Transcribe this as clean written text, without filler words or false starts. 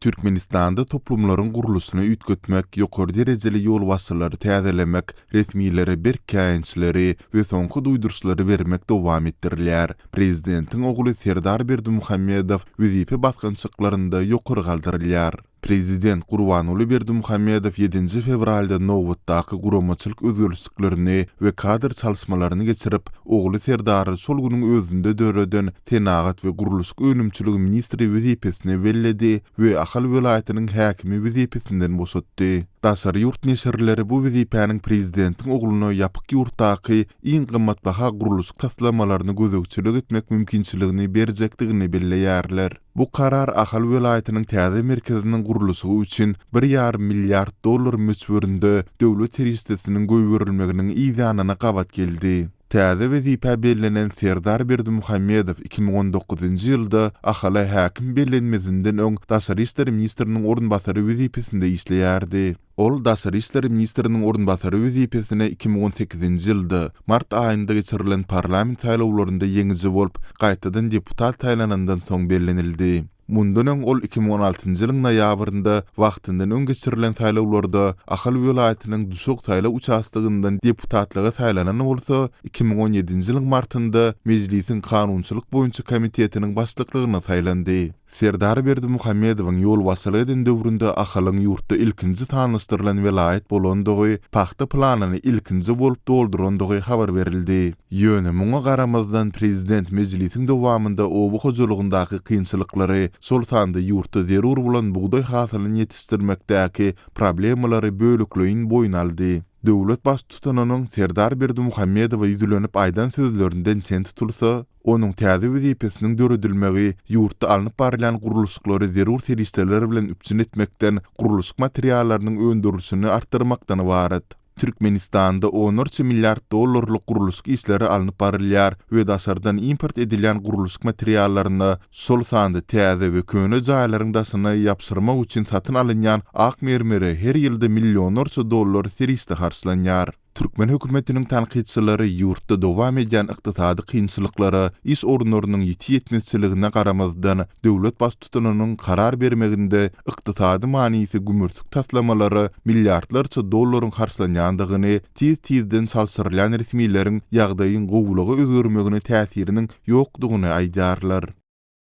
Türkmenistanda toplumlaryň gurulusyny üýtgetmek, ýokary derejeli ýol waslary täzelemek, resmiýlere berkäýinçleri we soňky duýdurşlary bermek dowam etdirilýär. Prezidentiň ogly Serdar Berdimuhammedow wezipe basgynçyklarynda ýokary galdyrylýar. Prezident Gurbanuly Berdimuhammedow 7 fevralda Nowatdaky guramaçylyk özgürlüklerini we kadr çalışmalaryny geçirip, ogly Serdary şol günüň özünde döreden Tenagat we Guruluşyk önümçiligi ministri wezipesine belledi we Ahal welaýatynyň häkimi wezipesinden boşatdy. Daşary ýurt neşirleri bu wezipäniň prezidentiň ogluny ýapyk ýurtdaky iň gymmatbaha guruluşyk taslamalaryny gözegçilik etmek mümkinçiligini berjekdigini belleýärler. Bu karar Ahal welaýatynyň täze merkeziniň guruluşy üçin $1,5 milyard möçberinde döwlet teristesiniň göýberilmeginiň ýygynyna gabat geldi. Täze wezipe bellenen Serdar Berdimuhammedow 2019-njy ýylda Ahala häkim bellenmesinden öň Daşary işleri ministriniň orunbasary wezipesinde işleýärdi. Ol Daşary işleri ministriniň orunbasary wezipesine 2018-nji ýylda mart aýynda geçirilen parlament saýlawlarynda ýeňiji bolup, gaýtadan deputat taýlanandan soň bellenildi. Mundan öň ol 2016-njy ýylyň noýabrynda wagtyndan öň geçirilen saýlawlarda Ahal welaýatynyň düşük saýlaw uçastygyndan deputatlyga saýlanan bolsa, 2017-nji ýylyň martynda mejlisiň kanunçylyk boýunça komitetiniň başlyklygyna saýlandy. Serdar Berdimuhammedowyň ýol wasyly eden döwründe Ahalyň ýurtda ilkinji tanystyrylan welaýat bolandygy, paxta planyny ilkinji bolup doldurandygy habar berildi. Ýöne muňa garamazdan prezident mejlisiň dowamında obu hojalygyndaky kynçylyklary, şol sanda ýurtda zerur bolan buğday hasylyny ýetişdirmekdäki problemalary bölükleýin boyun aldy. Döwlet baş tutanynyň Serdar Berdimuhammedowa ýüzlenip aýdan sözlerinden çen tutulsa, onun täze wezipesiniň döredilmegi ýurtda alınıp barılan guruluşyklary zerur teristler bilen üpçün etmekden guruluşyk materiallarynyň öndürüşini artdyrmakdan ibaret. Türkmenistanda $10 milyard guruluşyk işleri alınıp barylýar we daşardan import edilen guruluşyk materiallaryny şol sanda täze we köne jaýlaryň daşyna ýapşyrmak üçin satyn alynýan ak mermeri her ýylda $milyonlarça teriste harslanýar. Türkmen hökümetiniň tanqidçilari ýurtda dowam eden ykdysady kynçylyklary, iş orunlarynyň ýetýetmezçiligine garamazdan döwlet baş tutanynyň karar bermeginde ykdysady manysy gümürtük taslamalary milliardlarça dollaryň harslanýandygyny, tiz-tizden salsyrylan resmiýlerin ýagdaýyň gowlugy özgörmegine täsiriniň ýokdugyny aýdarlar.